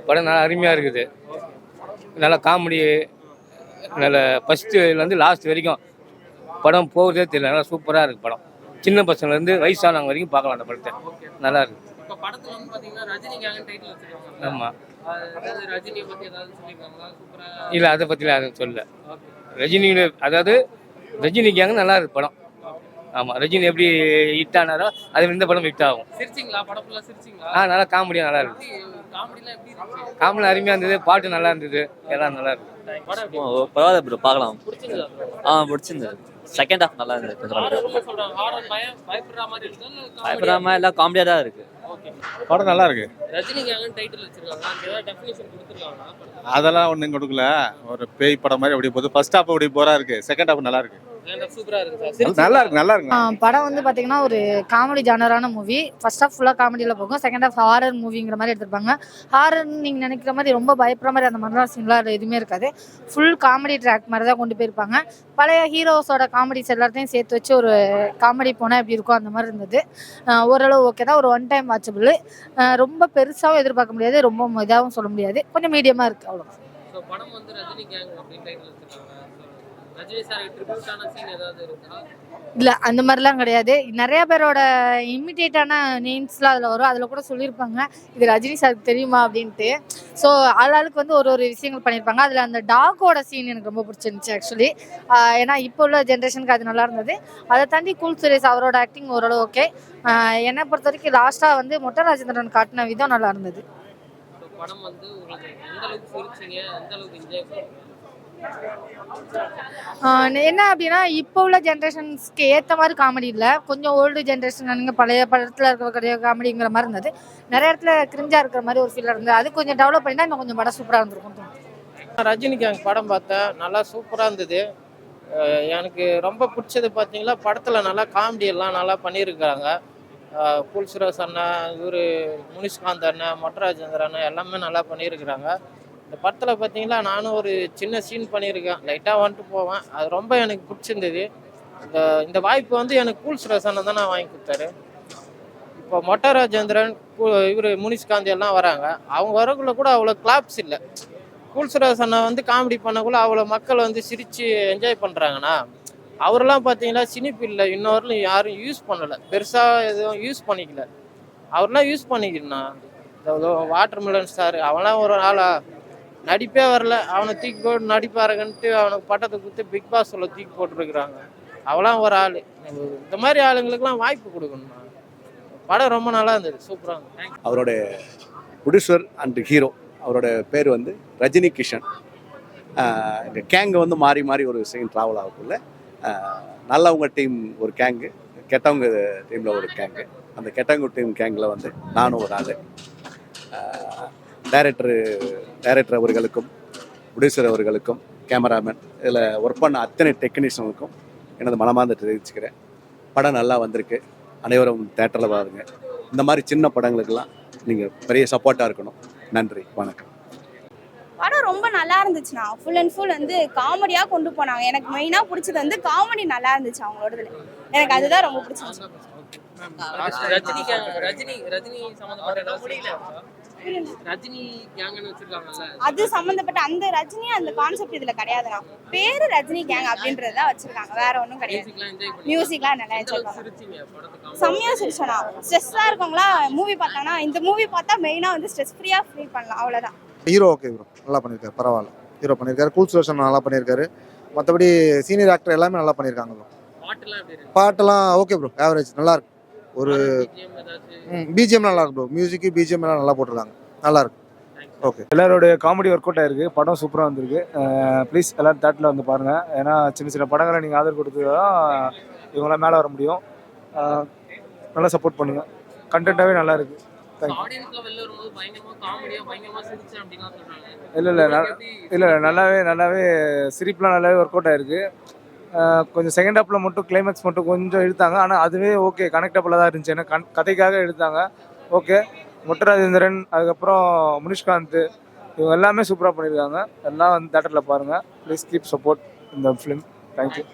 படம் நல்லா அருமையாக இருக்குது. நல்லா காமெடி, நல்ல ஃபஸ்ட்டுலேருந்து லாஸ்ட் வரைக்கும் படம் போகிறதே தெரியல. நல்லா சூப்பராக இருக்குது படம். சின்ன பசங்கள்லேருந்து வயசானவங்க வரைக்கும் பார்க்கலாம் அந்த படத்தை. நல்லா இருக்குது. இப்போ படத்துல வந்து பாத்தீங்கன்னா ரஜினி கேங் டைட்டில் வச்சிருக்காங்க. ஆமாம். அதாவது ரஜினியை பத்தி ஏதாவது சொல்லிருக்காங்களா? சூப்பரா இல்லை, அதை பற்றிலாம் எதுவும் சொல்லல. ரஜினியோட அதாவது ரஜினி கேங் நல்லா இருக்குது படம். ஆமாம், ரஜினி எப்படி ஹிட் ஆனாரோ அது இந்த படம் ஹிட் ஆகும். சிரிச்சிங்களா? படம் ஃபுல்லா சிரிச்சிங்களா? நல்லா காமெடியாக நல்லா இருக்குது. காமெடிலாம் எப்படி இருந்துச்சு? காமெடி அருமையாக இருந்தது, பாட்டு நல்லா இருந்தது, எல்லாம் நல்லா இருக்குது. படம் எப்படி பரவாயில்ல ப்ரோ, பார்க்கலாம். பிடிச்சிங்களா? பிடிச்சிருந்தது. செகண்ட் ஹாஃப் நல்லா இருந்தது. ஹாரர்னு சொல்றாங்க. ஹாரர் பயப்படுற மாதிரி இருக்கு இல்ல பயப்படாம எல்லாம் காமெடியாக தான் இருக்கு. ஓகே. படம் நல்லா இருக்கு. ரஜினி கேங் டைட்டில் வச்சிருக்காங்க. அதுக்கு ஏதாவது டெஃபினிஷன் கொடுத்துருக்காங்களா? அதெல்லாம் ஒன்றும் கொடுக்கல. ஒரு பேய் படம் மாதிரி அப்படி போகுது. ஃபர்ஸ்ட் ஹாஃப் அப்படி போரா இருக்கு, செகண்ட் ஹாஃப் நல்லா இருக்கு. சூப்பரா இருக்கு சார். நல்லா இருக்கு, நல்லா இருக்கு. படம் வந்து பார்த்தீங்கன்னா ஒரு காமெடி ஜானரான மூவி. ஃபர்ஸ்ட் ஹாஃப் ஃபுல்லாக காமெடியில் போகும், செகண்ட் ஹாஃப் ஹாரர் மூவிங்கிற மாதிரி எடுத்திருப்பாங்க. ஹாரர்னு நீங்கள் நினைக்கிற மாதிரி ரொம்ப பயப்படுற மாதிரி அந்த மாதிரிலாம் சீன்லாம் எதுவுமே இருக்காது. ஃபுல் காமெடி ட்ராக் மாதிரி தான் கொண்டு போயிருப்பாங்க. பழைய ஹீரோஸோட காமெடிஸ் எல்லாத்தையும் சேர்த்து வச்சு ஒரு காமெடி போனால் எப்படி இருக்கும் அந்த மாதிரி இருந்தது. ஓரளவு ஓகே தான், ஒரு ஒன் டைம் வாட்சபிள். ரொம்ப பெருசாகவும் எதிர்பார்க்க முடியாது, ரொம்ப இதாகவும் சொல்ல முடியாது, கொஞ்சம் மீடியமாக இருக்குது, அவ்வளோ. ஸோ படம் வந்து ரஜினி கேங் அப்படின்னு டைட்டில் வச்சிருக்காங்க. ரஜினி சார் ட்ரிபியூட்டான சீன் ஏதாவது இருக்கா? இல்லை, அந்த மாதிரிலாம் கிடையாது. நிறைய பேரோட இமிடியேட்டான நேம்ஸ்லாம் அதில் வரும். அதில் கூட சொல்லியிருப்பாங்க இது ரஜினி சாருக்கு தெரியுமா அப்படின்ட்டு. ஸோ ஆளாளுக்கு வந்து ஒரு ஒரு விஷயங்கள் பண்ணியிருப்பாங்க. அதில் அந்த டாகோட சீன் எனக்கு ரொம்ப பிடிச்சிருந்துச்சு ஆக்சுவலி. ஏன்னா இப்போ உள்ள ஜென்ரேஷனுக்கு அது நல்லா இருந்தது. அதை தாண்டி கூல் சுரேஷ் அவரோட ஆக்டிங் ஓரளவு ஓகே. என்னை பொறுத்த வரைக்கும் லாஸ்ட்டாக வந்து மொட்டை ராஜேந்திரன் காட்டின விதம் நல்லா இருந்தது. படம் வந்து உங்களுக்கு எந்த அளவுக்கு சிரிச்சிங்க, எந்த அளவுக்கு என்ஜாய் பண்ணீங்க? என்ன அப்படின்னா இப்போ உள்ள ஜென்ரேஷன்ஸ்க்கு ஏற்ற மாதிரி காமெடி இல்லை. கொஞ்சம் ஓல்டு ஜென்ரேஷன் பழைய படத்தில் இருக்கிற காமெடிங்கிற மாதிரி இருந்தது. நிறைய இடத்துல கிரிஞ்சாக இருக்கிற மாதிரி ஒரு ஃபீல் இருந்தது. அது கொஞ்சம் டெவலப் பண்ணினா இன்னும் கொஞ்சம் படம் சூப்பராக இருந்திருக்கும். ரஜினி கேங் படம் பார்த்தேன், நல்லா சூப்பராக இருந்தது. எனக்கு ரொம்ப பிடிச்சது பார்த்தீங்களா, படத்தில் நல்லா காமெடி எல்லாம் நல்லா பண்ணியிருக்காங்க. கூல் சுரேஷ் அண்ணன், இவர் முனிஷ்காந்த் அண்ணன், மொட்டை ராஜேந்திர அண்ணன் எல்லாமே நல்லா பண்ணியிருக்கிறாங்க. இந்த படத்தில் பார்த்தீங்களா, நானும் ஒரு சின்ன சீன் பண்ணியிருக்கேன், லைட்டாக வந்துட்டு போவேன். அது ரொம்ப எனக்கு பிடிச்சிருந்தது. இந்த வாய்ப்பு வந்து எனக்கு கூல் சுரேஷ் அண்ணன் தான் வாங்கி கொடுத்தாரு. இப்போ மொட்டை ராஜேந்திரன், இவர் முனிஷ்காந்த் எல்லாம் வராங்க. அவங்க வரக்குள்ள கூட அவ்வளோ கிளாப்ஸ் இல்லை. கூல் சுரேஷ் அண்ணன் வந்து காமெடி பண்ணக்குள்ள அவ்வளோ மக்கள் வந்து சிரித்து என்ஜாய் பண்ணுறாங்கண்ணா. அவரெல்லாம் பார்த்தீங்கன்னா சினிஃபீல்டில் இன்னொருலும் யாரும் யூஸ் பண்ணலை, பெருசாக எதுவும் யூஸ் பண்ணிக்கல. அவரெல்லாம் யூஸ் பண்ணிக்கணுண்ணா. இந்த வாட்டர் மிலன் ஸ்டார் அவன்லாம் ஒரு ஆளா நடிப்பே வரல, அவனை தூக்கி போட்டு நடிப்பாருங்கன்ட்டு அவனுக்கு பட்டத்தை கொடுத்து பிக் பாஸில் தூக்கி போட்டுருக்குறாங்க. அவளாம் ஒரு ஆள். இந்த மாதிரி ஆளுங்களுக்கெல்லாம் வாய்ப்பு கொடுக்கணும்ண்ணா. படம் ரொம்ப நல்லா இருந்தது, சூப்பராக இருந்தது. அவரோட ப்ரொடியூசர் அண்ட் ஹீரோ அவரோட பேர் வந்து ரஜினி கிஷன். இந்த கேங்கு வந்து மாறி மாறி ஒரு செகண்ட் ட்ராவல் ஆகக்குள்ள நல்லவங்க டீம் ஒரு கேங்கு, கெட்டவங்க டீமில் ஒரு கேங்கு. அந்த கெட்டவங்க டீம் கேங்கில் வந்து நானும் ஒரு ஆள். டைரக்டர் அவர்களுக்கும், ப்ரொடியூசர் அவர்களுக்கும், கேமராமேன், இதில் ஒர்க் பண்ண அத்தனை டெக்னீஷியனுக்கும் எனது மனமார்ந்த தெரிவிச்சுக்கிறேன். படம் நல்லா வந்திருக்கு. அனைவரும் தேட்டரில் பாருங்க. இந்த மாதிரி சின்ன படங்களுக்கெல்லாம் நீங்கள் பெரிய சப்போர்ட்டாக இருக்கணும். நன்றி, வணக்கம். படம் ரொம்ப நல்லா இருந்துச்சுண்ணா. ஃபுல் அண்ட் ஃபுல் வந்து காமெடியாக கொண்டு போனாங்க. எனக்கு மெயினாக பிடிச்சது வந்து காமெடி நல்லா இருந்துச்சு அவங்களோடதுல. எனக்கு அதுதான் ரொம்ப பிடிச்சிருந்துச்சு. ரஜினி சம்பந்தப்பட்ட ரஜினி கேங்னு வச்சிருக்காங்கல்ல, அது சம்பந்தப்பட்ட அந்த ரஜினி அந்த கான்செப்ட் இதுல கிடையாதுண்ணா. பேரு ரஜினி கேங் அப்படின்றத வச்சிருக்காங்க, வேற ஒன்றும் கிடையாது. மியூசிக்லாம் நல்லா வச்சிருக்காங்க. செம்மையா சிரிச்சோண்ணா. ஸ்ட்ரெஸ்ஸா இருக்கவங்களா மூவி பார்த்தானா இந்த மூவி பார்த்தா மெயினா வந்து ஸ்ட்ரெஸ் ஃப்ரீயா ஃபீல் பண்ணலாம், அவ்வளவுதான். ஹீரோ ஓகே ப்ரோ, நல்லா பண்ணியிருக்காரு, பரவாயில்ல. ஹீரோ பண்ணியிருக்காரு, கூல் சுரேஷ் நல்லா பண்ணியிருக்காரு. மற்றபடி சீனியர் ஆக்டர் எல்லாமே நல்லா பண்ணியிருக்காங்க ப்ரோ. பாட்டெல்லாம் ஓகே ப்ரோ, ஆவரேஜ், நல்லா இருக்கு. ஒரு பிஜிஎம் நல்லா இருக்கு ப்ரோ. மியூசிக்கு பிஜிஎம் எல்லாம் நல்லா போட்டிருக்காங்க, நல்லா இருக்கு. ஓகே, எல்லாரோடைய காமெடி ஒர்க் அவுட் ஆயிருக்கு. படம் சூப்பராக வந்திருக்கு. ப்ளீஸ் எல்லோரும் தேட்டரில் வந்து பாருங்கள். ஏன்னா சின்ன சின்ன படங்களை நீங்கள் ஆதரவு கொடுத்து தான் இவங்களாம் மேலே வர முடியும். நல்லா சப்போர்ட் பண்ணுங்கள். கண்டென்ட்டாகவே நல்லா இருக்குது. இல்லை நல்லாவே சிரிப்புலாம் நல்லாவே ஒர்க் அவுட் ஆயிருக்கு. கொஞ்சம் செகண்ட் ஹாப்பில் மட்டும் கிளைமேக்ஸ் மட்டும் கொஞ்சம் இழுத்தாங்க. ஆனால் அதுவே ஓகே, கனெக்டபுளாக தான் இருந்துச்சு. ஏன்னா கதைக்காக எடுத்தாங்க. ஓகே, மொட்டை ராஜேந்திரன், அதுக்கப்புறம் முனிஷ்காந்த், இவங்க எல்லாமே சூப்பராக பண்ணியிருக்காங்க. எல்லாம் வந்து தேட்டரில் பாருங்கள். ப்ளீஸ் கீப் சப்போர்ட் இந்த ஃபிலிம். தேங்க்யூ.